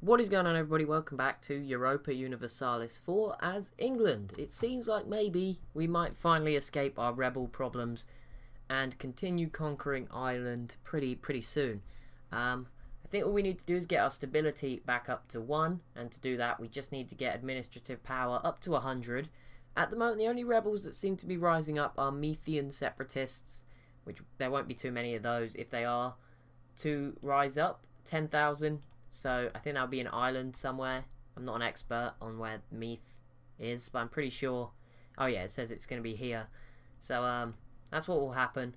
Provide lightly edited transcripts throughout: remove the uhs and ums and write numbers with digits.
What is going on, everybody? Welcome back to Europa Universalis 4 as England. It seems like maybe we might finally escape our rebel problems and continue conquering Ireland pretty soon. I think all we need to do is get our stability back up to 1, and to do that we just need to get administrative power up to 100. At the moment, the only rebels that seem to be rising up are Methian separatists, which there won't be too many of those if they are to rise up. 10,000. So I think that'll be an island somewhere. I'm not an expert on where Meath is, but I'm pretty sure. Oh yeah, it says it's going to be here. So that's what will happen.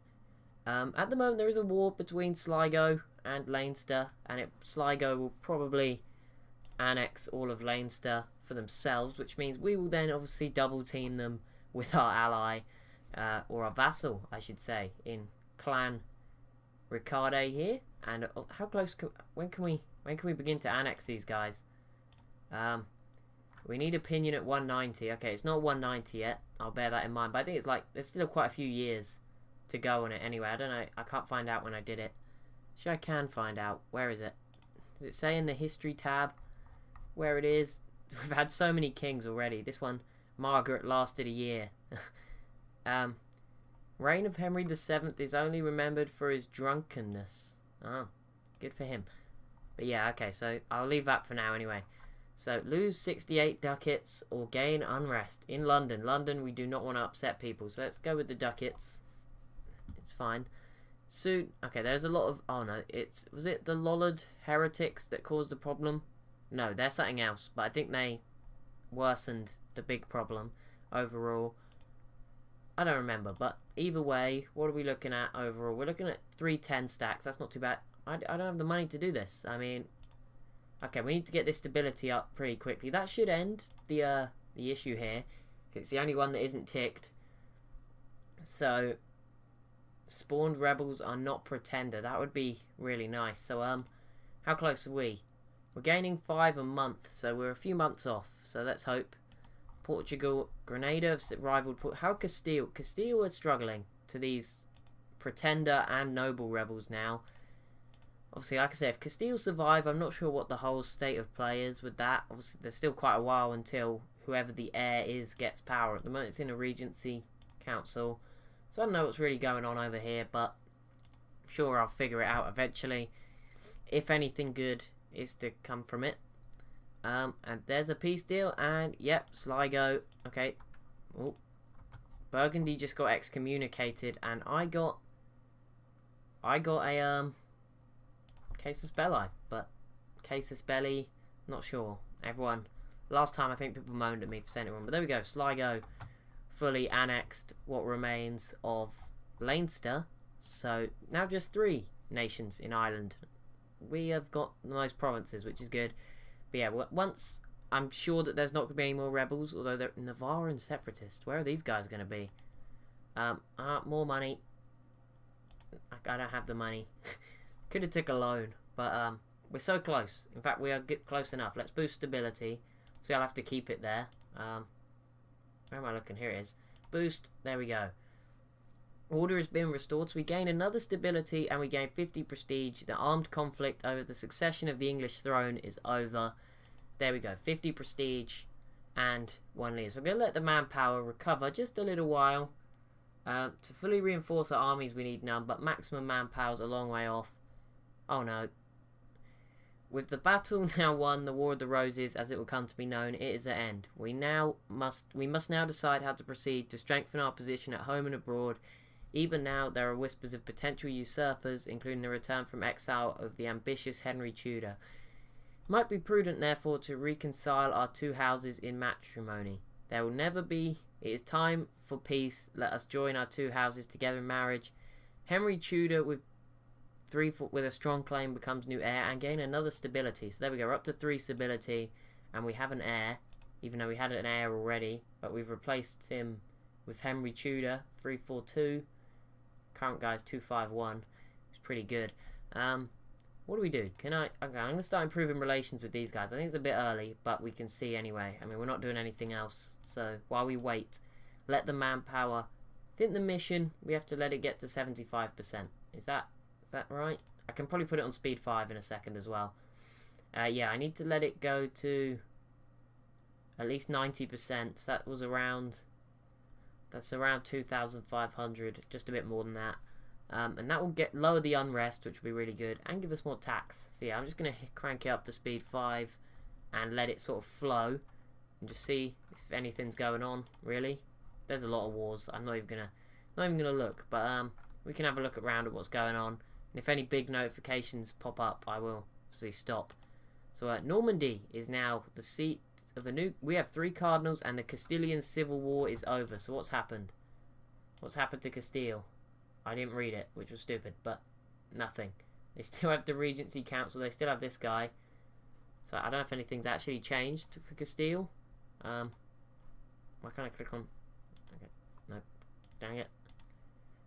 At the moment there is a war between Sligo and Leinster, and Sligo will probably annex all of Leinster for themselves, which means we will then obviously double team them with our ally, or our vassal I should say, in Clan Ricarde here. And how close when can we begin to annex these guys? We need opinion at 190. Okay, it's not 190 yet. I'll bear that in mind. But I think it's like, there's still quite a few years to go on it anyway. I don't know. I can't find out when I did it. Sure, I can find out. Where is it? Does it say in the history tab where it is? We've had so many kings already. This one, Margaret, lasted a year. Reign of Henry VII is only remembered for his drunkenness. Oh, good for him. But yeah, okay, so I'll leave that for now anyway. So, lose 68 ducats or gain unrest in London. London, we do not want to upset people, so let's go with the ducats. It's fine. Soon, okay, there's a lot of, oh no, was it the Lollard heretics that caused the problem? No, they're something else, but I think they worsened the big problem overall. I don't remember, but either way, what are we looking at overall? We're looking at 310 stacks. That's not too bad. I don't have the money to do this. I mean, okay, we need to get this stability up pretty quickly. That should end the issue here. It's the only one that isn't ticked. So, spawned rebels are not pretender. That would be really nice. So, how close are we? We're gaining 5 a month, so we're a few months off. So let's hope. Portugal, Grenada have rivaled. How Castile? Castile are struggling to these pretender and noble rebels now. Obviously, like I say, if Castile survive, I'm not sure what the whole state of play is with that. Obviously, there's still quite a while until whoever the heir is gets power. At the moment, it's in a regency council, so I don't know what's really going on over here, but I'm sure I'll figure it out eventually, if anything good is to come from it. And there's a peace deal, and yep, Sligo. Okay. Ooh. Burgundy just got excommunicated, and I got a casus belli, but casus belli, not sure. Everyone, last time I think people moaned at me for saying it wrong, but there we go. Sligo fully annexed what remains of Leinster, so now just 3 nations in Ireland. We have got the most provinces, which is good. But yeah, once I'm sure that there's not going to be any more rebels, although they're Navarre and separatist. Where are these guys going to be? More money. I don't have the money. Could have took a loan, but we're so close. In fact, we are close enough. Let's boost stability. See, I'll have to keep it there. Where am I looking? Here it is. Boost. There we go. Order has been restored, so we gain another stability and we gain 50 prestige. The armed conflict over the succession of the English throne is over. There we go, 50 prestige and 1 leader. So we're going to let the manpower recover just a little while. To fully reinforce our armies we need none, but maximum manpower is a long way off. Oh no. With the battle now won, the War of the Roses, as it will come to be known, it is at end. We must now decide how to proceed to strengthen our position at home and abroad. Even now, there are whispers of potential usurpers, including the return from exile of the ambitious Henry Tudor. It might be prudent, therefore, to reconcile our 2 houses in matrimony. There will never be. It is time for peace. Let us join our 2 houses together in marriage. Henry Tudor, with a strong claim, becomes new heir and gain another stability. So there we go. We're up to 3 stability, and we have an heir, even though we had an heir already. But we've replaced him with Henry Tudor, 342. Current guy's 251. It's pretty good. What do we do? Okay, I'm going to start improving relations with these guys. I think it's a bit early, but we can see anyway. I mean, we're not doing anything else. So, while we wait, let the manpower. I think the mission, we have to let it get to 75%. Is that right? I can probably put it on speed 5 in a second as well. Yeah, I need to let it go to at least 90%. So that was around... That's around 2,500, just a bit more than that. And that will lower the unrest, which will be really good, and give us more tax. So yeah, I'm just going to crank it up to speed 5 and let it sort of flow and just see if anything's going on. Really, there's a lot of wars. I'm not even gonna look, but we can have a look around at what's going on. And if any big notifications pop up, I will obviously stop. So Normandy is now the seat of a new... We have 3 cardinals, and the Castilian Civil War is over. So what's happened? What's happened to Castile? I didn't read it, which was stupid, but nothing. They still have the Regency Council. They still have this guy. So I don't know if anything's actually changed for Castile. Why can't I click on... Okay, no, dang it.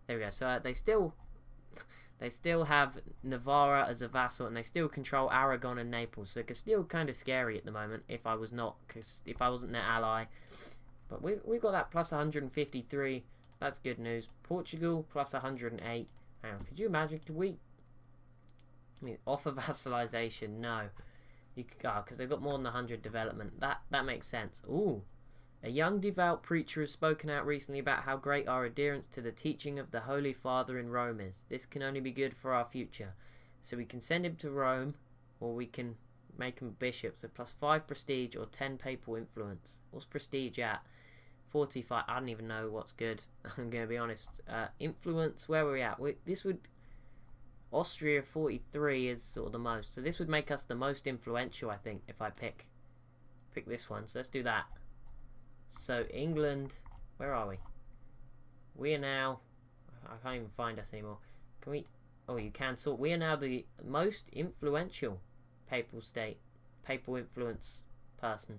There we go. So they still have Navarra as a vassal, and they still control Aragon and Naples. So Castile kind of scary at the moment. If I wasn't their ally, but we've got that plus 153. That's good news. Portugal plus 108. Hang on, could you imagine? Could we? I mean, offer vassalization? No, you could go because they've got more than 100 development. That makes sense. Ooh. A young devout preacher has spoken out recently about how great our adherence to the teaching of the Holy Father in Rome is. This can only be good for our future. So we can send him to Rome, or we can make him bishops at plus 5 prestige or 10 papal influence. What's prestige at? 45. I don't even know what's good. I'm going to be honest. Influence, where were we at? This would... Austria 43 is sort of the most. So this would make us the most influential, I think, if I pick this one. So let's do that. So England, where are we? We are now... I can't even find us anymore. Can we... Oh, you can sort. We are now the most influential papal state. Papal influence person.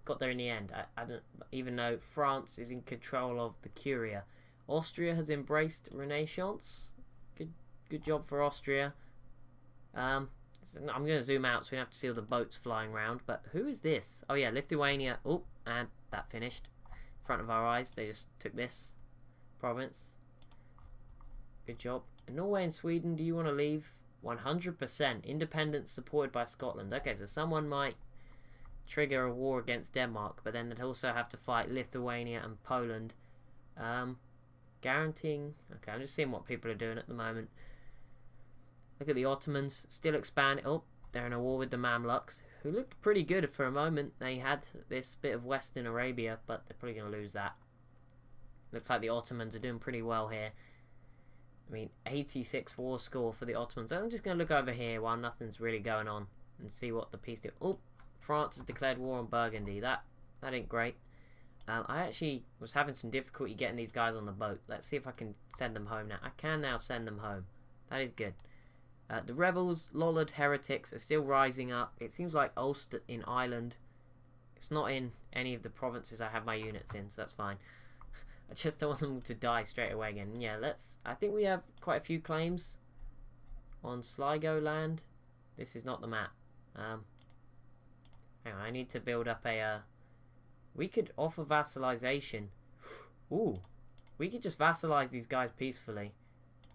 Got there in the end. I don't even know. France is in control of the Curia. Austria has embraced Renaissance. Good job for Austria. So I'm going to zoom out so we don't have to see all the boats flying around. But who is this? Oh yeah, Lithuania. Oh, and that finished. In front of our eyes. They just took this province. Good job. Norway and Sweden, do you want to leave? 100%. Independence supported by Scotland. Okay, so someone might trigger a war against Denmark, but then they'd also have to fight Lithuania and Poland. Guaranteeing... Okay, I'm just seeing what people are doing at the moment. Look at the Ottomans, still expanding. Oh, they're in a war with the Mamluks, who looked pretty good for a moment. They had this bit of Western Arabia, but they're probably going to lose that. Looks like the Ottomans are doing pretty well here. I mean, 86 war score for the Ottomans. I'm just going to look over here while nothing's really going on and see what the peace deal... Oh, France has declared war on Burgundy. That ain't great. I actually was having some difficulty getting these guys on the boat. Let's see if I can send them home now. I can now send them home. That is good. The rebels, Lollard heretics, are still rising up. It seems like Ulster in Ireland. It's not in any of the provinces I have my units in, so that's fine. I just don't want them to die straight away again. Yeah, I think we have quite a few claims on Sligo land. This is not the map. Hang on, I need to build up a... we could offer vassalization. Ooh, we could just vassalize these guys peacefully.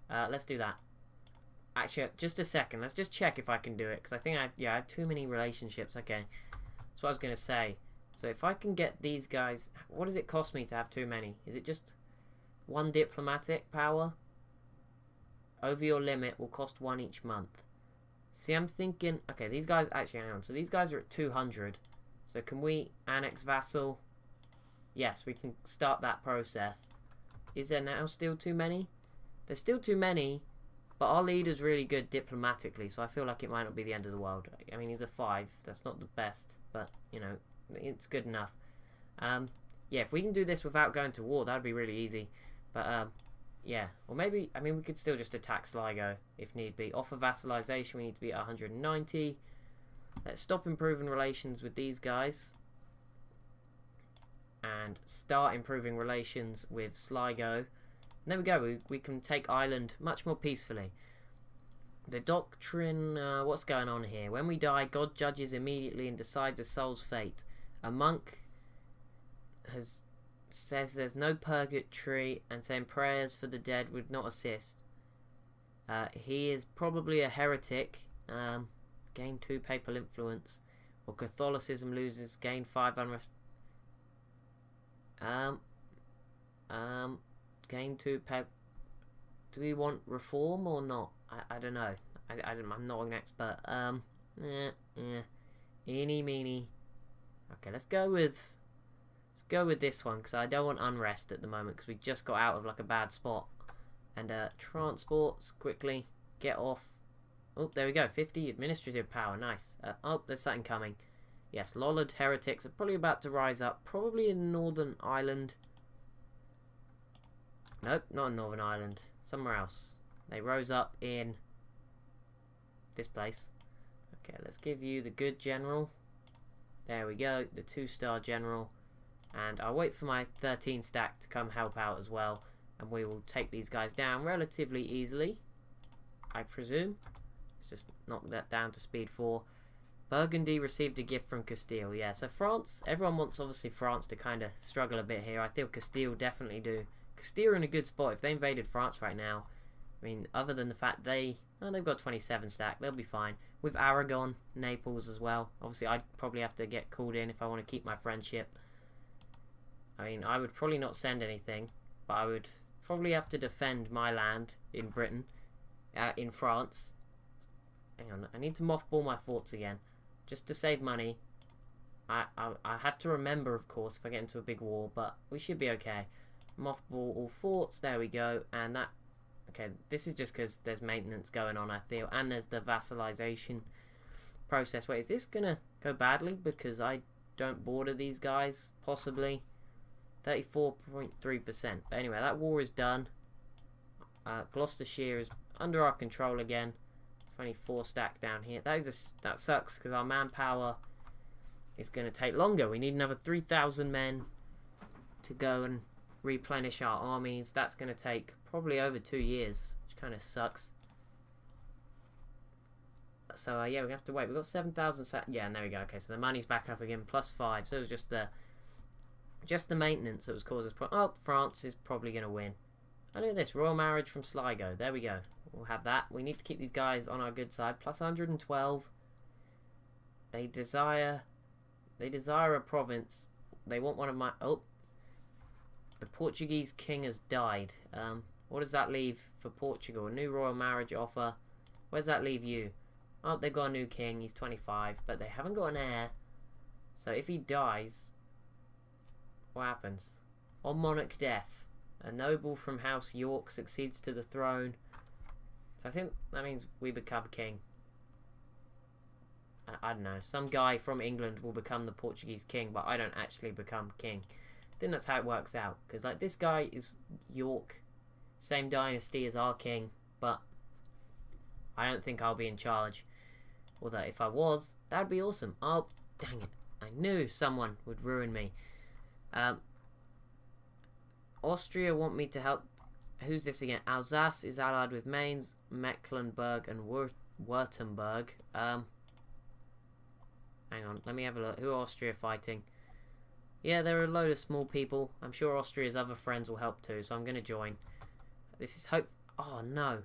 Let's do that. Actually, just a second. Let's just check if I can do it, because I think I have too many relationships. Okay, that's what I was going to say. So if I can get these guys... What does it cost me to have too many? Is it just 1 diplomatic power? Over your limit will cost 1 each month. See, I'm thinking... Okay, these guys... Actually, hang on. So these guys are at 200. So can we annex vassal? Yes, we can start that process. Is there now still too many? There's still too many, but our leader's really good diplomatically, so I feel like it might not be the end of the world. I mean, he's a 5. That's not the best, but, you know, it's good enough. Yeah, if we can do this without going to war, that'd be really easy. But, yeah. Or maybe, I mean, we could still just attack Sligo if need be. Offer vassalization, we need to be at 190. Let's stop improving relations with these guys. And start improving relations with Sligo. And there we go. We can take Ireland much more peacefully. The doctrine... what's going on here? When we die, God judges immediately and decides a soul's fate. A monk says there's no purgatory and saying prayers for the dead would not assist. He is probably a heretic. Gain 2 papal influence. Or Catholicism loses. Gain 5 unrest. Gain 2 pap. Do we want reform or not? I don't know. I'm not an expert. Eeny meeny. Okay, let's go with this one because I don't want unrest at the moment because we just got out of like a bad spot. And transports quickly get off. Oh, there we go. 50 administrative power. Nice. Oh, there's something coming. Yes, Lollard heretics are probably about to rise up. Probably in Northern Ireland. Nope, not in Northern Ireland. Somewhere else. They rose up in this place. Okay, let's give you the good general. There we go. The 2-star general. And I'll wait for my 13 stack to come help out as well. And we will take these guys down relatively easily, I presume. Let's just knock that down to speed 4. Burgundy received a gift from Castile. Yeah, so France, everyone wants obviously France to kind of struggle a bit here. I feel Castile definitely do. Castile are in a good spot. If they invaded France right now, I mean, other than the fact they've got 27 stack, they'll be fine. With Aragon, Naples as well. Obviously, I'd probably have to get called in if I want to keep my friendship. I mean, I would probably not send anything, but I would probably have to defend my land in Britain, in France. Hang on, I need to mothball my forts again, just to save money. I have to remember, of course, if I get into a big war, but we should be okay. Mothball all forts, there we go, and that... Okay, this is just because there's maintenance going on, I feel, and there's the vassalization process. Wait, is this gonna go badly because I don't border these guys? Possibly. 34.3%. But anyway, that war is done. Gloucestershire is under our control again. 24 stack down here. That sucks because our manpower is going to take longer. We need another 3,000 men to go and replenish our armies. That's going to take probably over 2 years, which kind of sucks. So yeah, we're going to have to wait. We've got 7,000 yeah, and there we go. Okay, so the money's back up again, +5. So it was just the maintenance that was causing us. Oh, France is probably going to win. Oh, look at this. Royal marriage from Sligo. There we go. We'll have that. We need to keep these guys on our good side. +112. They desire a province. They want one of my... Oh. The Portuguese king has died. What does that leave for Portugal? A new royal marriage offer. Where's that leave you? Oh, they've got a new king. He's 25. But they haven't got an heir. So if he dies... What happens? On monarch death, a noble from House York succeeds to the throne. So I think that means we become king. I don't know. Some guy from England will become the Portuguese king, but I don't actually become king. I think that's how it works out. Because like this guy is York, same dynasty as our king, but I don't think I'll be in charge. Although if I was, that'd be awesome. Oh, dang it. I knew someone would ruin me. Austria want me to help. Who's this again? Alsace is allied with Mainz, Mecklenburg, and Württemberg. Hang on, let me have a look. Who are Austria fighting? Yeah, there are a load of small people. I'm sure Austria's other friends will help too, so I'm going to join. This is hope. Oh no.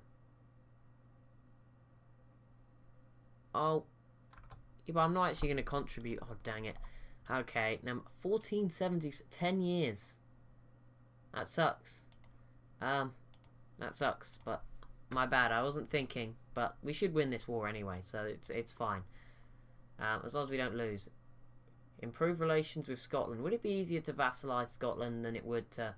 Oh, yeah, but I'm not actually going to contribute. Oh dang it. Okay, now 1470, 10 years. That sucks. That sucks, but my bad. I wasn't thinking, but we should win this war anyway, so it's fine. As long as we don't lose. Improve relations with Scotland. Would it be easier to vassalize Scotland than it would to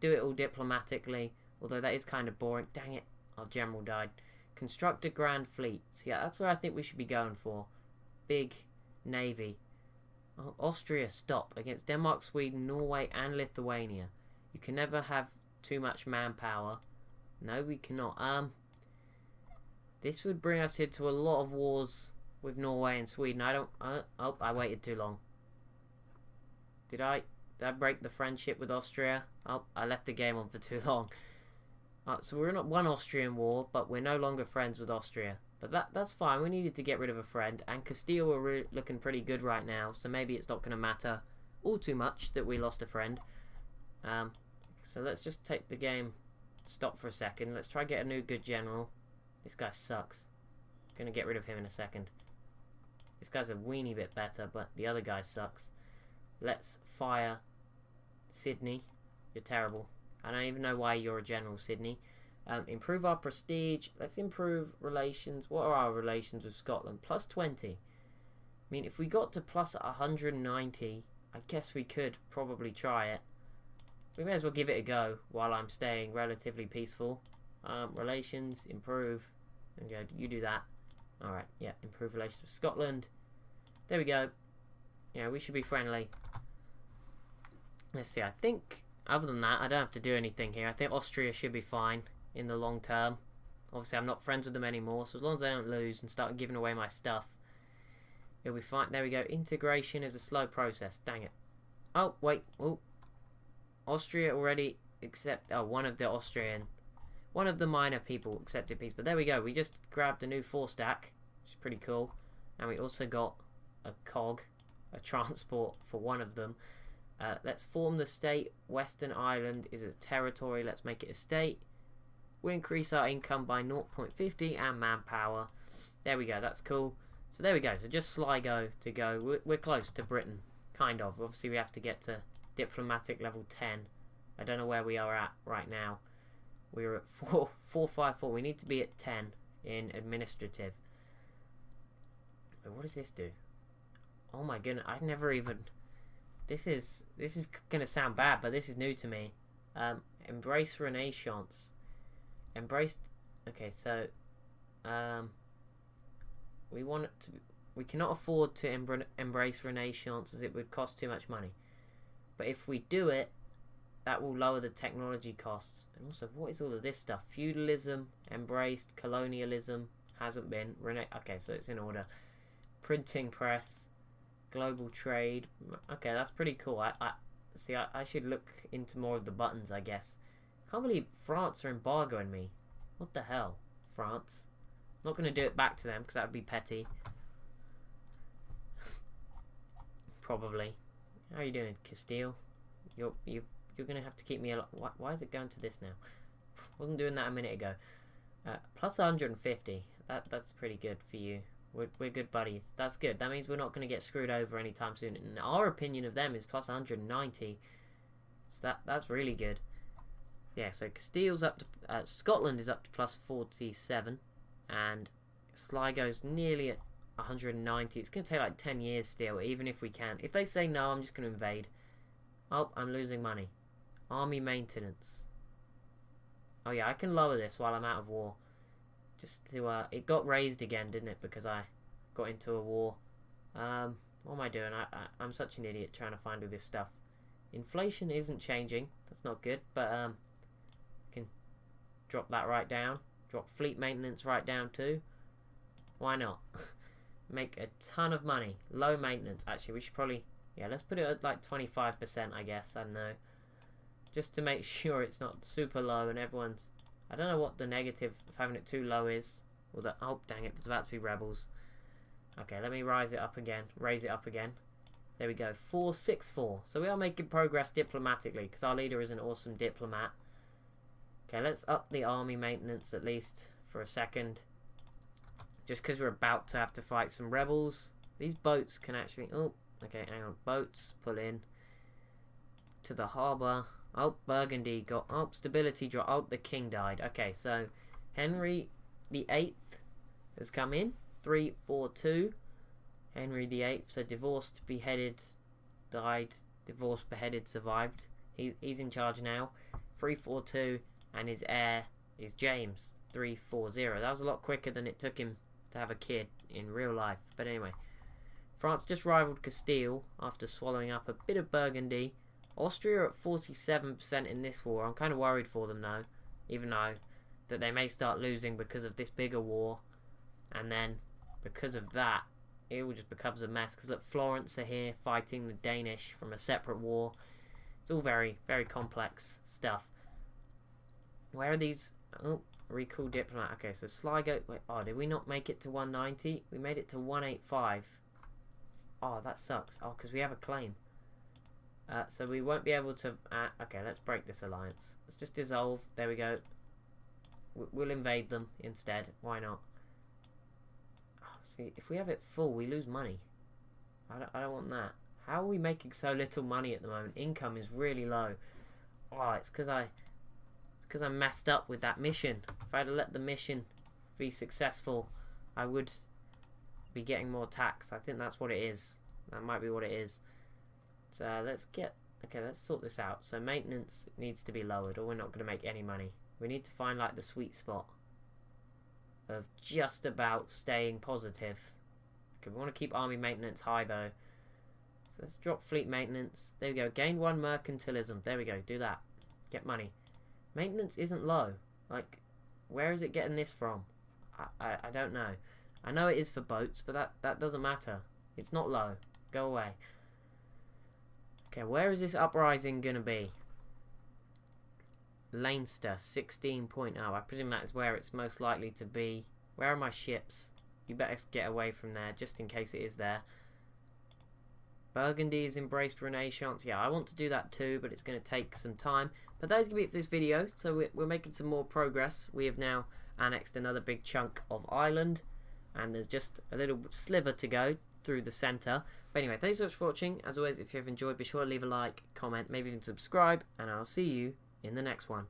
do it all diplomatically? Although that is kind of boring. Dang it, our general died. Construct a grand fleet. So yeah, that's where I think we should be going for. Big navy. Oh, Austria, stop. Against Denmark, Sweden, Norway, and Lithuania. You can never have too much manpower. No, we cannot. This would bring us into a lot of wars with Norway and Sweden. I don't... oh, I waited too long. Did I break the friendship with Austria? Oh, I left the game on for too long. So we're in one Austrian war, but we're no longer friends with Austria. But that's fine. We needed to get rid of a friend, and Castile are looking pretty good right now, so maybe it's not going to matter all too much that we lost a friend. So let's just take the game, stop for a second. Let's try get a new good general. This guy sucks. Gonna get rid of him in a second. This guy's a weeny bit better, but the other guy sucks. Let's fire Sydney. You're terrible. I don't even know why you're a general, Sydney. Improve our prestige. Let's improve relations. What are our relations with Scotland? Plus 20. I mean, if we got to plus 190, I guess we could probably try it. We may as well give it a go while I'm staying relatively peaceful. Relations, improve. Okay, you do that. Alright, yeah, improve relations with Scotland. There we go. Yeah, we should be friendly. Let's see, I think, other than that, I don't have to do anything here. I think Austria should be fine in the long term. Obviously, I'm not friends with them anymore, so as long as I don't lose and start giving away my stuff, it'll be fine. There we go. Integration is a slow process. Dang it. Oh, wait. Oh. Austria already accept... Oh, one of the minor people accepted peace. But there we go. We just grabbed a new 4-stack, which is pretty cool. And we also got a cog, a transport for one of them. Let's form the state. Western Ireland is a territory. Let's make it a state. We'll increase our income by 0.50 and manpower. There we go. That's cool. So there we go. So just Sligo to go. We're close to Britain. Kind of. Obviously, we have to get to diplomatic level 10. I don't know where we are at right now. We're at 454. We need to be at 10 in administrative. What does this do? Oh my goodness. I never even... This is going to sound bad, but this is new to me. Embrace Renaissance. Embraced... Okay, so... we want it to... We cannot afford to embrace Renaissance as it would cost too much money. But if we do it, that will lower the technology costs. And also, what is all of this stuff? Feudalism, embraced, colonialism, hasn't been. Okay, so it's in order. Printing press, global trade. Okay, that's pretty cool. I should look into more of the buttons, I guess. Can't believe France are embargoing me. What the hell, France? Not going to do it back to them because that would be petty. Probably. How are you doing, Castile? You're going to have to keep me alive. Why is it going to this now? Wasn't doing that a minute ago. Plus 150. That's pretty good for you. We're good buddies. That's good. That means we're not going to get screwed over anytime soon. And our opinion of them is plus 190. So that's really good. Yeah, so Castile's up to... Scotland is up to plus 47. And Sligo's nearly at 190. It's going to take like 10 years still, even if we can. If they say no, I'm just going to invade. Oh, I'm losing money. Army maintenance. Oh yeah, I can lower this while I'm out of war. Just to, it got raised again, didn't it? Because I got into a war. What am I doing? I'm such an idiot trying to find all this stuff. Inflation isn't changing. That's not good. But, I can drop that right down. Drop fleet maintenance right down too. Why not? Make a ton of money. Low maintenance. Actually, we should probably... Yeah, let's put it at like 25%, I guess. I don't know. Just to make sure it's not super low and everyone's... I don't know what the negative of having it too low is. Or the... Oh, dang it. There's about to be rebels. Okay, let me raise it up again. There we go. 464. So we are making progress diplomatically because our leader is an awesome diplomat. Okay, let's up the army maintenance at least for a second. Just because we're about to have to fight some rebels. These boats can actually... Oh, okay, hang on. Boats, pull in to the harbour. Oh, Burgundy got... Oh, stability drop. Oh, the king died. Okay, so Henry the 8th has come in. 342. Henry the 8th. So divorced, beheaded, died. Divorced, beheaded, survived. He's in charge now. 342. And his heir is James. 340. That was a lot quicker than it took him to have a kid in real life. But anyway. France just rivaled Castile after swallowing up a bit of Burgundy. Austria are at 47% in this war. I'm kind of worried for them though. Even though that they may start losing because of this bigger war. And then because of that, it all just becomes a mess. Because look, Florence are here fighting the Danish from a separate war. It's all very, very complex stuff. Where are these? Oh, recall diplomat. Okay, so Sligo. Wait, oh, did we not make it to 190? We made it to 185. Oh, that sucks. Oh, because we have a claim. So we won't be able to... okay, let's break this alliance. Let's just dissolve. There we go. We'll invade them instead. Why not? Oh, See, if we have it full, we lose money. I don't want that. How are we making so little money at the moment? Income is really low. Oh, it's because I messed up with that mission. If I had let the mission be successful, I would be getting more tax. I think that's what it is. That might be what it is. So let's sort this out. So maintenance needs to be lowered, or we're not going to make any money. We need to find like the sweet spot of just about staying positive. Okay, we want to keep army maintenance high though. So let's drop fleet maintenance. There we go. Gain 1 mercantilism. There we go. Do that. Get money. Maintenance isn't low. Like, where is it getting this from? I don't know. I know it is for boats, but that doesn't matter. It's not low. Go away. Okay, where is this uprising going to be? Leinster, 16.0. I presume that is where it's most likely to be. Where are my ships? You better get away from there, just in case it is there. Burgundy has embraced Renaissance. Yeah, I want to do that too, but it's going to take some time. But that is going to be it for this video. So we're making some more progress. We have now annexed another big chunk of Ireland. And there's just a little sliver to go through the centre. But anyway, thanks so much for watching. As always, if you've enjoyed, be sure to leave a like, comment, maybe even subscribe. And I'll see you in the next one.